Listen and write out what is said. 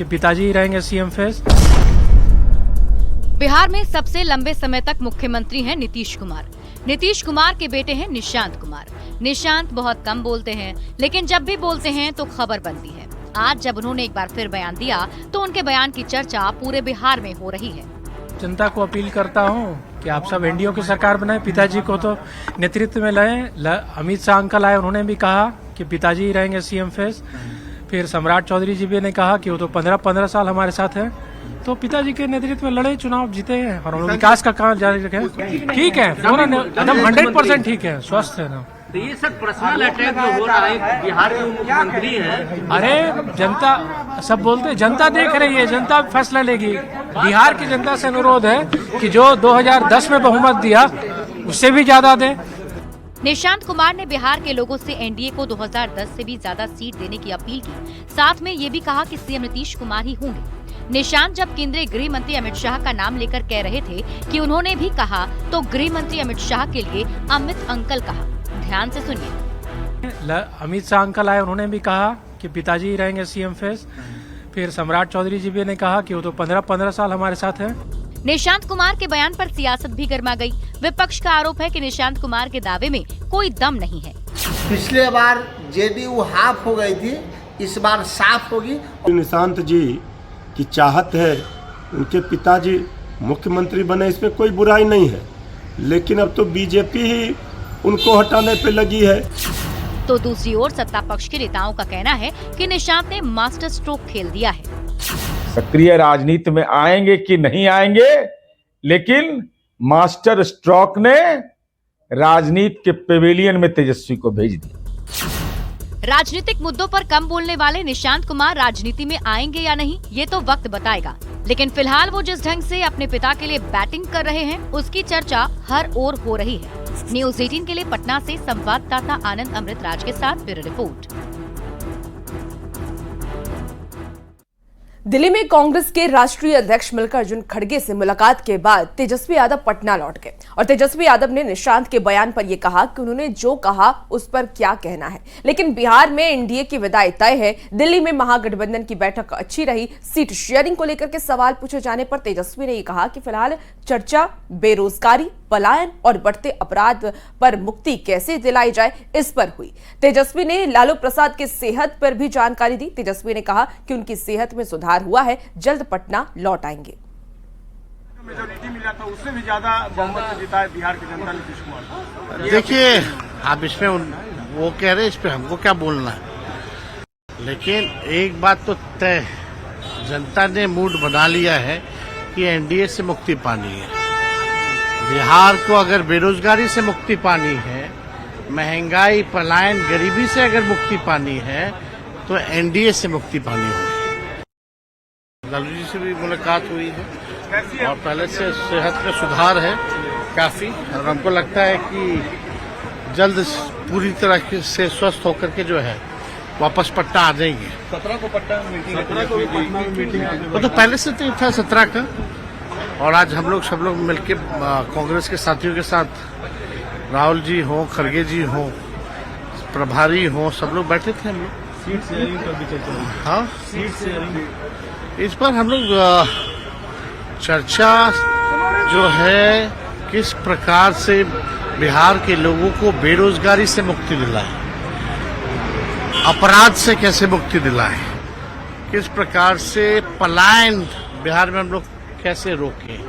कि पिताजी ही रहेंगे सीएम फेस। बिहार में सबसे लंबे समय तक मुख्यमंत्री हैं नीतीश कुमार। नीतीश कुमार के बेटे हैं निशांत कुमार। निशांत बहुत कम बोलते हैं, लेकिन जब भी बोलते हैं तो खबर बनती है। आज जब उन्होंने एक बार फिर बयान दिया तो उनके बयान की चर्चा पूरे बिहार में हो रही है। जनता को अपील करता हूं कि आप सब एनडीए की सरकार बनाए, पिताजी को तो नेतृत्व में लाए। अमित शाह अंकल आए, उन्होंने भी कहा कि पिताजी ही रहेंगे सीएम फेस। फिर सम्राट चौधरी जी भी ने कहा कि वो तो 15 साल हमारे साथ हैं, तो पिताजी के नेतृत्व में लड़े, चुनाव जीते हैं और हम लोग विकास का काम जारी रखें। ठीक है, एकदम 100% ठीक है, स्वस्थ है ना। तो ये सब पर्सनल अटैक जो हो रहा है, बिहार के मुख्यमंत्री हैं। अरे जनता सब बोलते हैं, जनता देख रही है, जनता फैसला लेगी। बिहार की जनता से अनुरोध है कि जो 2010 में बहुमत दिया उससे भी ज्यादा दे। निशांत कुमार ने बिहार के लोगों से एनडीए को 2010 से भी ज्यादा सीट देने की अपील की। साथ में ये भी कहा कि सीएम नीतीश कुमार ही होंगे। निशांत जब केंद्रीय गृह मंत्री अमित शाह का नाम लेकर कह रहे थे कि उन्होंने भी कहा, तो गृह मंत्री अमित शाह के लिए अमित अंकल कहा। ध्यान से सुनिए। अमित शाह अंकल आए, उन्होंने भी कहा कि पिताजी ही रहेंगे सीएम फेस। फिर सम्राट चौधरी जी भी ने कहा कि वो तो 15 साल हमारे साथ हैं। निशांत कुमार के बयान पर सियासत भी गर्मा गई। विपक्ष का आरोप है कि निशांत कुमार के दावे में कोई दम नहीं है। पिछले बार जेडीयू हाफ हो गई थी, इस बार साफ होगी। निशांत जी की चाहत है, उनके पिताजी मुख्यमंत्री बने, इसमें कोई बुराई नहीं है, लेकिन अब तो बीजेपी ही उनको हटाने पे लगी है। तो दूसरी ओर सत्ता पक्ष के नेताओं का कहना है कि निशांत ने मास्टर स्ट्रोक खेल दिया है। सक्रिय राजनीति में आएंगे कि नहीं आएंगे, लेकिन मास्टर स्ट्रोक ने राजनीति के पेविलियन में तेजस्वी को भेज दिया। राजनीतिक मुद्दों पर कम बोलने वाले निशांत कुमार राजनीति में आएंगे या नहीं, ये तो वक्त बताएगा। लेकिन फिलहाल वो जिस ढंग से अपने पिता के लिए बैटिंग कर रहे हैं, उसकी चर्चा हर ओर हो रही है। न्यूज़ 18 के लिए पटना से संवाददाता आनंद अमृतराज के साथ ब्यूरो रिपोर्ट। दिल्ली में कांग्रेस के राष्ट्रीय अध्यक्ष मल्लिकार्जुन खड़गे से मुलाकात के बाद तेजस्वी यादव पटना लौट गए और तेजस्वी यादव ने निशांत के बयान पर यह कहा कि उन्होंने जो कहा उस पर क्या कहना है। लेकिन बिहार में एनडीए की विदाई तय है। दिल्ली में महागठबंधन की बैठक अच्छी रही। सीट शेयरिंग को लेकर के सवाल पूछे जाने पर तेजस्वी ने यह कहा कि फिलहाल चर्चा बेरोजगारी, पलायन और बढ़ते अपराध पर मुक्ति कैसे दिलाई जाए, इस पर हुई। तेजस्वी ने लालू प्रसाद की सेहत पर भी जानकारी दी। तेजस्वी ने कहा कि उनकी सेहत में सुधार हुआ है, जल्द पटना लौट आएंगे। मेजोरिटी मिला था, उससे भी ज्यादा बहुमत जीता है बिहार की जनता नीतीश कुमार। देखिए, आप इसमें वो कह रहे हैं, इस पे हमको क्या बोलना है, लेकिन एक बात तो तय, जनता ने मूड बना लिया है कि एनडीए से मुक्ति पानी है। बिहार को अगर बेरोजगारी से मुक्ति पानी है, महंगाई, पलायन, गरीबी से अगर मुक्ति पानी है, तो एनडीए से मुक्ति पानी होगी। लालू जी से भी मुलाकात हुई है और पहले से सेहत में सुधार है काफी, और हमको लगता है कि जल्द पूरी तरह से स्वस्थ होकर के जो है वापस पटना आ जाएंगे। 17 को पटना में मीटिंग, वो तो पहले से तो था 17 का, और आज हम लोग सब लोग मिलके कांग्रेस के साथियों के साथ, राहुल जी हो, खड़गे जी हो, प्रभारी हो, सब लोग बैठे थे हम लोग। सीट शेयरिंग पर भी चर्चा हुई। हाँ, सीट शेयरिंग इस पर हम लोग चर्चा जो है किस प्रकार से बिहार के लोगों को बेरोजगारी से मुक्ति दिलाए, अपराध से कैसे मुक्ति दिलाए, किस प्रकार से पलायन बिहार में हम लोग कैसे रोकें।